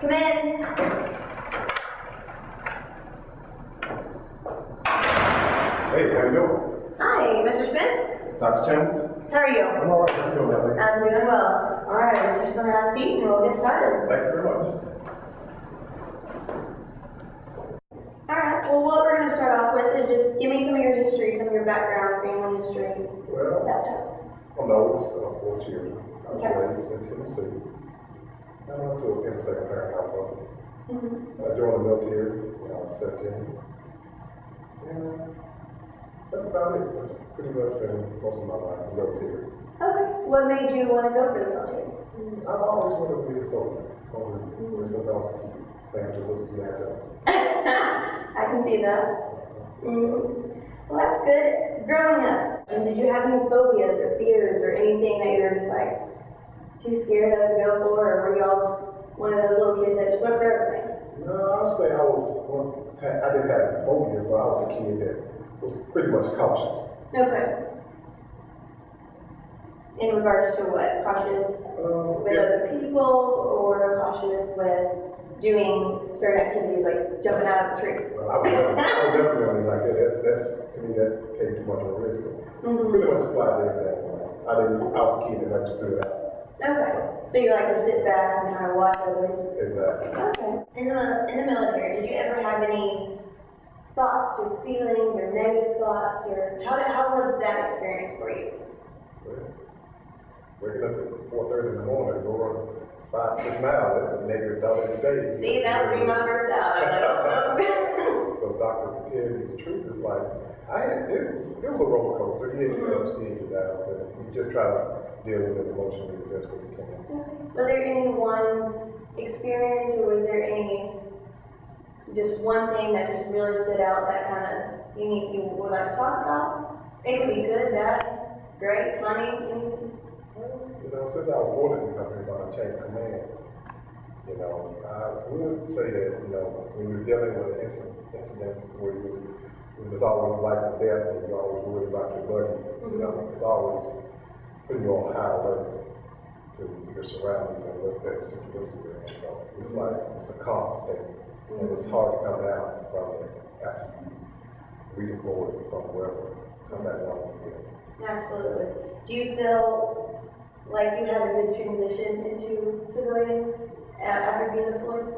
Come in. Hey, how you doing? Hi, Mr. Smith. Dr. Chambers? How are you? I'm all right. How you doing, Natalie? I'm doing well. All right, Mr. Smith, have a seat and we'll get started. Thank you very much. All right, well, what we're going to start off with is just give me some of your history, some of your background, family history. Well, That type. I'm the oldest of 4 children. I was Okay. raised in Tennessee. I went to a second parent household. Mm-hmm. I joined the military when I was 17. And that's about it. That's pretty much been most of my life, the military. Okay. What made you want to go for the military? I've always wanted to be a soldier. Soldier, since I was a kid. Family was looking at that. I can see that. Well, that's good. Growing up, did you have any phobias or fears or anything that you were just like too scared of to go for, or were you all just one of those little kids that just went for everything? No, I would say I didn't have phobias, but I was a kid that was pretty much cautious. Okay. In regards to what? Cautious with other people, or cautious with doing certain activities like jumping out of a tree? Well, I was definitely like that. That's to me, that taking too much of a risk. Pretty much applied to everything. I was a kid that never stood out. Okay. So you like to sit back and kind of watch others? Exactly. Okay. In the military, did you ever have any thoughts or feelings or negative thoughts, or how was that experience for you? Well, waking up at 4:30 in the morning and go run 5-6 miles, that's a negative thought every day. See, that would be my first out. I'm like, oh. So doctor to tell you the truth is like, it was a roller coaster. He had you ups, he had you downs, but you just try to deal with it emotionally the best way you can. Was there any one experience, or was there any just one thing that just really stood out that kind of you would like to talk about? It could be good, bad, great, funny, anything. You know, since I was born in the company about a chain of command, you know, I would say that, you know, when you're dealing with incidents where it was always life and death, and you're always worried about your buddy, you know, it's always putting you on high alert to your surroundings and what that situation you're in. So it's like, it's a constant state, and it's hard to come down from it after you redeploy from wherever, come back down again. Absolutely. Do you feel like you had a good transition into civilian after being deployed?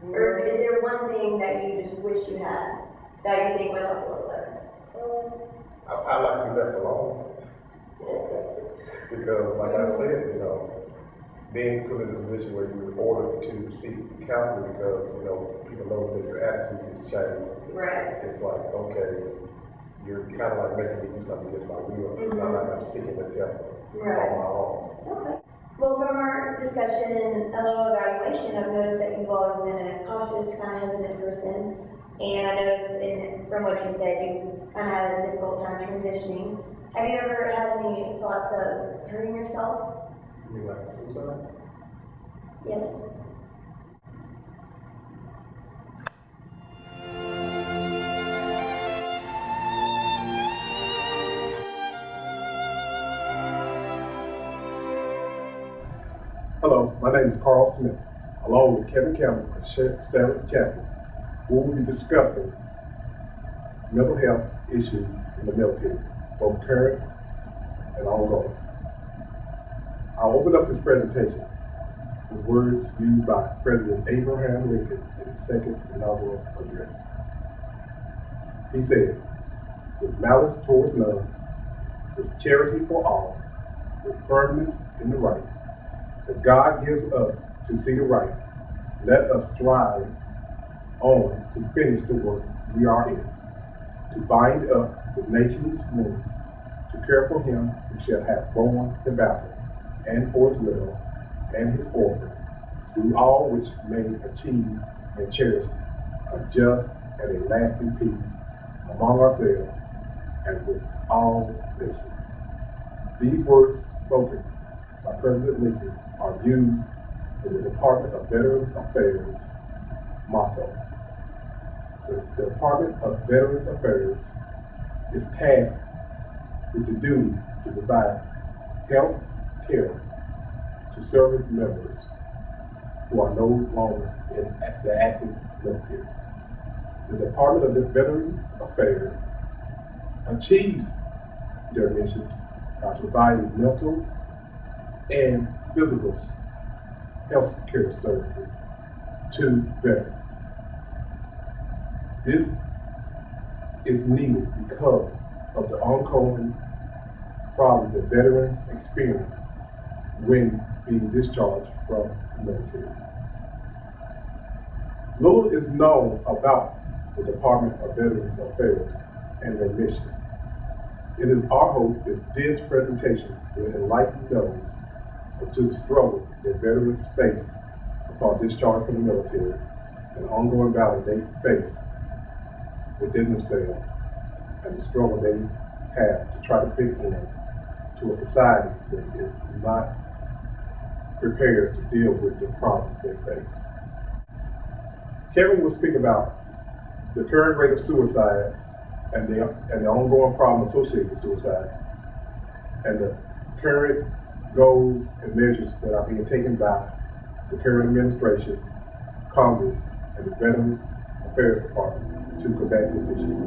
Or is there one thing that you just wish you had that you think would help a little better? I like to be left alone. Because, like I said, you know, being put in a position where you're ordered to seek counseling because, you know, people know that your attitude has changed. Right. It's like, okay, you're kind of like making me do something against my will. It's not like I'm seeking this help on my own. Okay. Well, from our discussion and a little evaluation, I've noticed that you've always been a cautious, kind of hesitant person. And I noticed from what you said, you kind of had a difficult time transitioning. Have you ever had any thoughts of hurting yourself? You mean like suicide? Yes. Hello, my name is Carl Smith, along with Kevin Campbell and Stanley Champions, who will be discussing mental health issues in the military, both current and ongoing. I'll open up this presentation with words used by President Abraham Lincoln in his second inaugural address. He said, "With malice towards none, with charity for all, with firmness in the right, that God gives us to see the right, let us strive on to finish the work we are in, to bind up the nation's wounds, to care for him who shall have borne the battle, and for his widow and his orphan, do all which may achieve and cherish a just and a lasting peace among ourselves and with all nations." These words spoken by President Lincoln are used in the Department of Veterans Affairs motto. The Department of Veterans Affairs is tasked with the duty to provide health care to service members who are no longer in the active military. The Department of Veterans Affairs achieves their mission by providing mental and physical health care services to veterans. This is needed because of the ongoing problems that veterans experience when being discharged from the military. Little is known about the Department of Veterans Affairs and their mission. It is our hope that this presentation will enlighten those to the struggle that veterans face upon discharge from the military and ongoing battle they face within themselves and the struggle they have to try to fit in to a society that is not prepared to deal with the problems they face. Kevin will speak about the current rate of suicides and the ongoing problem associated with suicide and the current goals and measures that are being taken by the current administration, Congress, and the Veterans Affairs Department to combat this issue.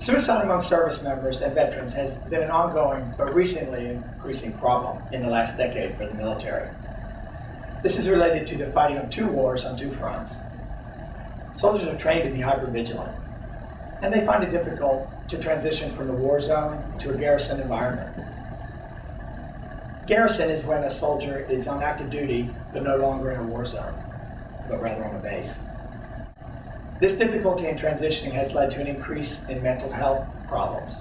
Suicide among service members and veterans has been an ongoing but recently increasing problem in the last decade for the military. This is related to the fighting of two wars on two fronts. Soldiers are trained to be hypervigilant, and they find it difficult to transition from the war zone to a garrison environment. Garrison is when a soldier is on active duty but no longer in a war zone, but rather on a base. This difficulty in transitioning has led to an increase in mental health problems.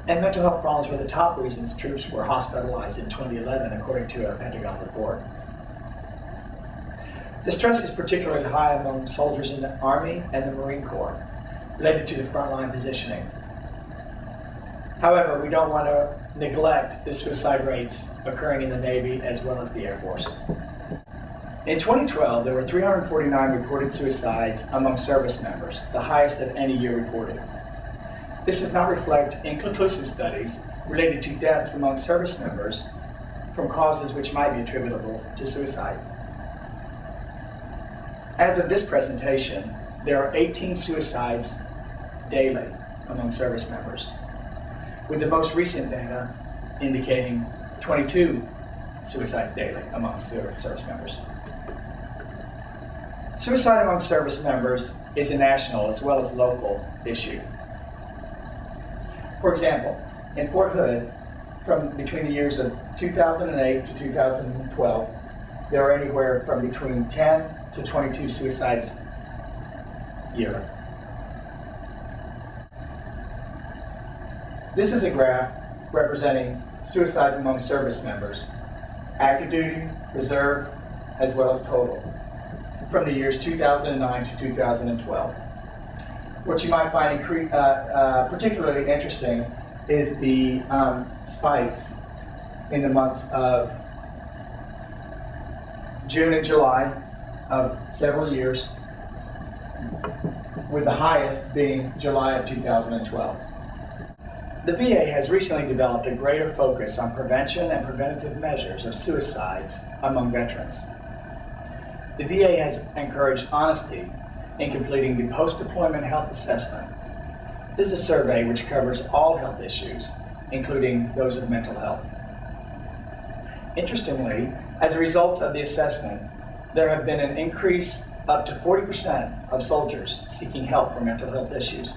And mental health problems were the top reasons troops were hospitalized in 2011, according to a Pentagon report. The stress is particularly high among soldiers in the Army and the Marine Corps, related to the frontline positioning. However, we don't want to neglect the suicide rates occurring in the Navy as well as the Air Force. In 2012, there were 349 reported suicides among service members, the highest of any year reported. This does not reflect inconclusive studies related to deaths among service members from causes which might be attributable to suicide. As of this presentation, there are 18 suicides daily among service members, with the most recent data indicating 22 suicides daily among service members. Suicide among service members is a national as well as local issue. For example, in Fort Hood, from between the years of 2008 to 2012, there are anywhere from between 10 to 22 suicides yearly. This is a graph representing suicides among service members, active duty, reserve, as well as total, from the years 2009 to 2012. What you might find particularly interesting is the spikes in the months of June and July of several years, with the highest being July of 2012. The VA has recently developed a greater focus on prevention and preventative measures of suicides among veterans. The VA has encouraged honesty in completing the post-deployment health assessment. This is a survey which covers all health issues, including those of mental health. Interestingly, as a result of the assessment, there have been an increase up to 40% of soldiers seeking help for mental health issues.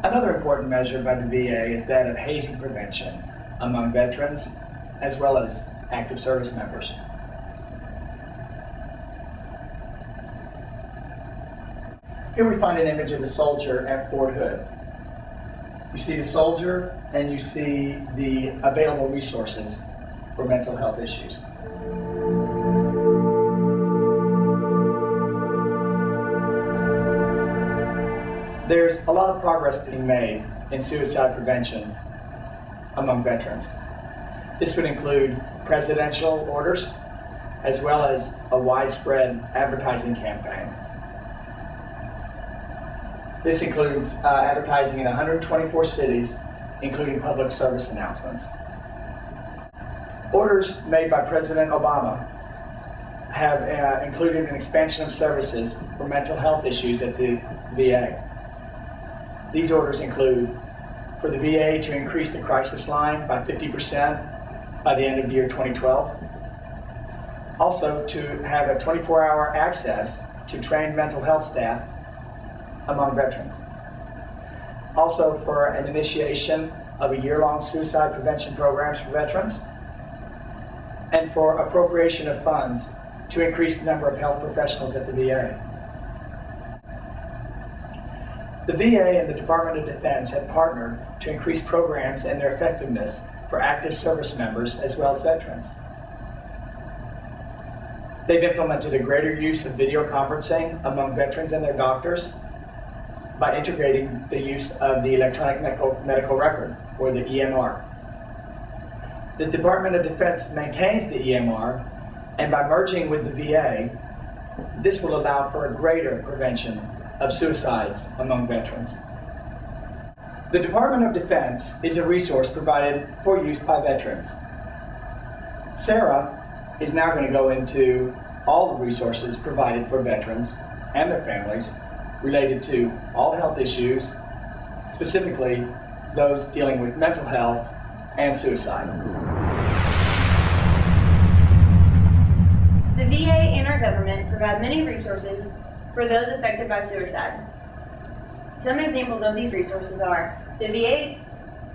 Another important measure by the VA is that of hazing prevention among veterans as well as active service members. Here we find an image of the soldier at Fort Hood. You see the soldier and you see the available resources for mental health issues. There's a lot of progress being made in suicide prevention among veterans. This would include presidential orders as well as a widespread advertising campaign. This includes advertising in 124 cities including public service announcements. Orders made by President Obama have included an expansion of services for mental health issues at the VA. These orders include for the VA to increase the crisis line by 50% by the end of the year 2012. Also to have a 24-hour access to trained mental health staff among veterans. Also for an initiation of a year-long suicide prevention programs for veterans, and for appropriation of funds to increase the number of health professionals at the VA. The VA and the Department of Defense have partnered to increase programs and their effectiveness for active service members as well as veterans. They've implemented a greater use of video conferencing among veterans and their doctors by integrating the use of the electronic medical record, or the EMR. The Department of Defense maintains the EMR, and by merging with the VA, this will allow for a greater prevention of suicides among veterans. The Department of Defense is a resource provided for use by veterans. Sarah is now going to go into all the resources provided for veterans and their families related to all health issues, specifically those dealing with mental health and suicide. The VA and our government provide many resources for those affected by suicide. Some examples of these resources are the VA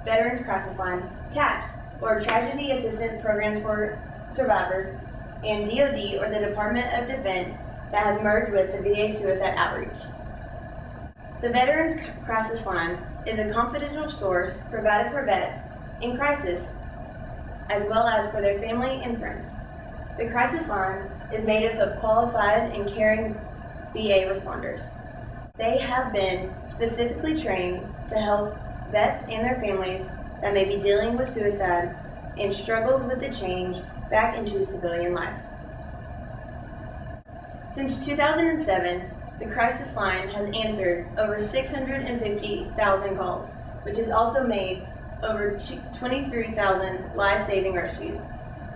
Veterans Crisis Line, TAPS, or Tragedy Assistance Programs for Survivors, and DoD, or the Department of Defense, that has merged with the VA Suicide Outreach. The Veterans Crisis Line is a confidential source provided for vets in crisis, as well as for their family and friends. The crisis line is made up of qualified and caring VA responders. They have been specifically trained to help vets and their families that may be dealing with suicide and struggles with the change back into civilian life. Since 2007, the crisis line has answered over 650,000 calls, which has also made over 23,000 life-saving rescues.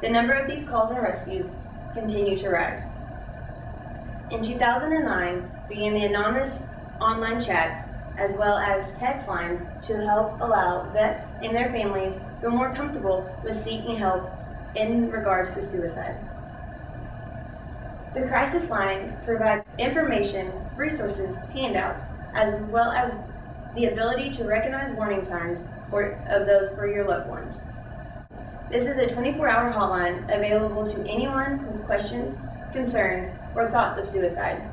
The number of these calls and rescues continue to rise. In 2009, began the anonymous online chat as well as text lines to help allow vets and their families feel more comfortable with seeking help in regards to suicide. The crisis line provides information, resources, handouts, as well as the ability to recognize warning signs of those for your loved ones. This is a 24-hour hotline available to anyone with questions, concerns, or thoughts of suicide.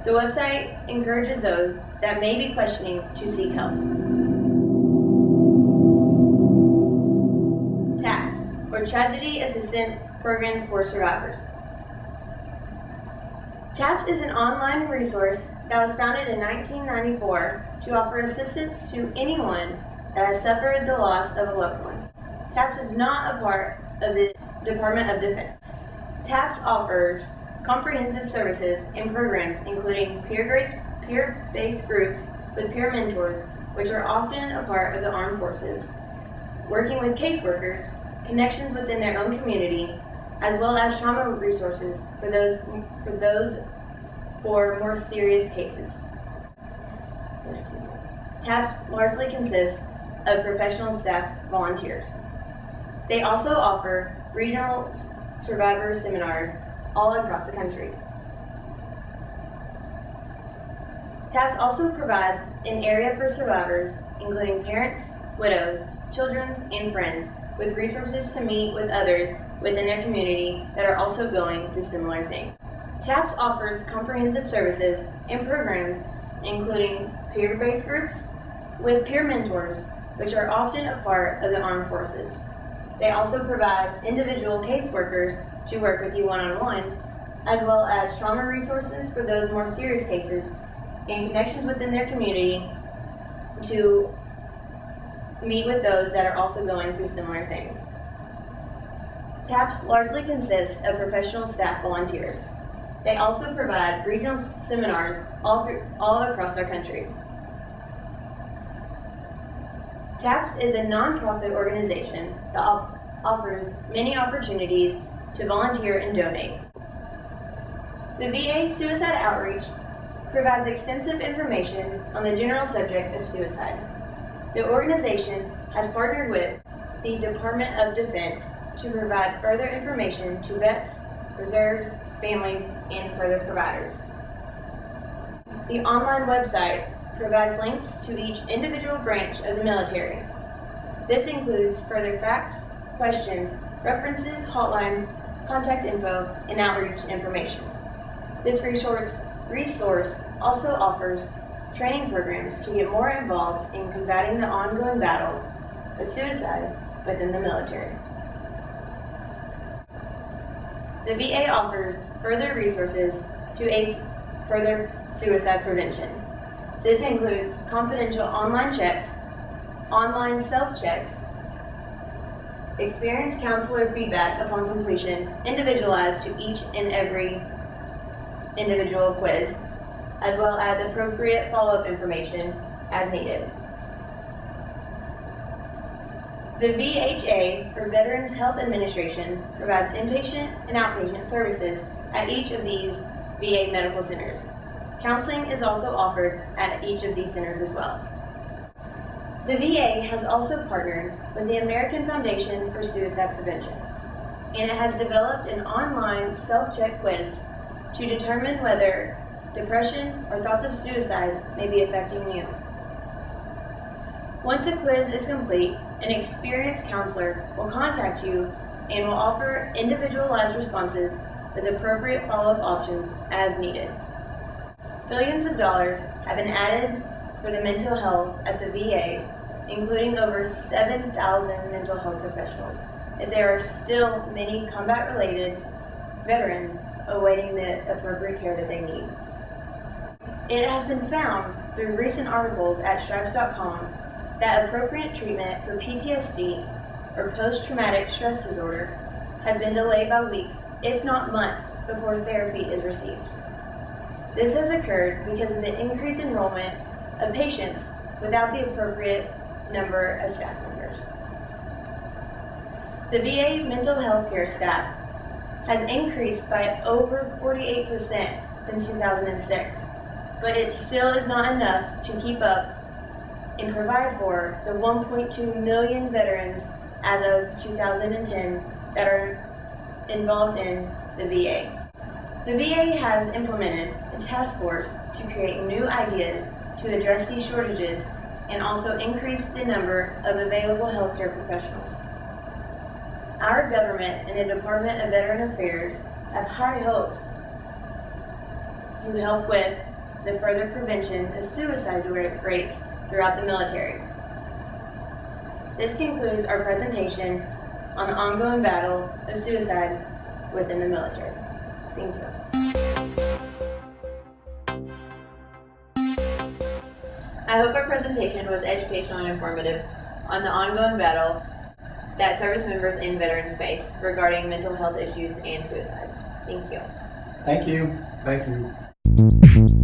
The website encourages those that may be questioning to seek help. TAPS, or Tragedy Assistance Program for Survivors. TAPS is an online resource that was founded in 1994 to offer assistance to anyone that has suffered the loss of a loved one. TAPS is not a part of the Department of Defense. TAPS offers comprehensive services and programs including peer-based groups with peer mentors, which are often a part of the armed forces, working with caseworkers, connections within their own community, as well as trauma resources for those for more serious cases. TAPS largely consists of professional staff volunteers. They also offer regional survivor seminars all across the country. TAPS also provides an area for survivors, including parents, widows, children, and friends, with resources to meet with others within their community that are also going through similar things. TAPS offers comprehensive services and programs, including peer-based groups with peer mentors, which are often a part of the armed forces. They also provide individual caseworkers to work with you one-on-one, as well as trauma resources for those more serious cases, and connections within their community to meet with those that are also going through similar things. TAPS largely consists of professional staff volunteers. They also provide regional seminars all across our country. TAPS is a nonprofit organization that offers many opportunities to volunteer and donate. The VA Suicide Outreach provides extensive information on the general subject of suicide. The organization has partnered with the Department of Defense to provide further information to vets, reserves, families, and further providers. The online website provides links to each individual branch of the military. This includes further facts, questions, references, hotlines, contact info, and outreach information. This resource also offers training programs to get more involved in combating the ongoing battle of suicide within the military. The VA offers further resources to aid further suicide prevention. This includes confidential online checks, online self-checks, experienced counselor feedback upon completion, individualized to each and every individual quiz, as well as appropriate follow-up information as needed. The VHA, or Veterans Health Administration, provides inpatient and outpatient services at each of these VA medical centers. Counseling is also offered at each of these centers as well. The VA has also partnered with the American Foundation for Suicide Prevention, and it has developed an online self-check quiz to determine whether depression or thoughts of suicide may be affecting you. Once the quiz is complete, an experienced counselor will contact you and will offer individualized responses with appropriate follow-up options as needed. Billions of dollars have been added for the mental health at the VA, including over 7,000 mental health professionals. And there are still many combat-related veterans awaiting the appropriate care that they need. It has been found through recent articles at stripes.com that appropriate treatment for PTSD, or post-traumatic stress disorder, has been delayed by weeks, if not months, before therapy is received. This has occurred because of the increased enrollment of patients without the appropriate number of staff members. The VA mental health care staff has increased by over 48% since 2006, but it still is not enough to keep up and provide for the 1.2 million veterans as of 2010 that are involved in the VA. The VA has implemented a task force to create new ideas to address these shortages and also increase the number of available healthcare professionals. Our government and the Department of Veteran Affairs have high hopes to help with the further prevention of suicide rates throughout the military. This concludes our presentation on the ongoing battle of suicide within the military. Thank you. I hope our presentation was educational and informative on the ongoing battle that service members and veterans face regarding mental health issues and suicide. Thank you. Thank you. Thank you.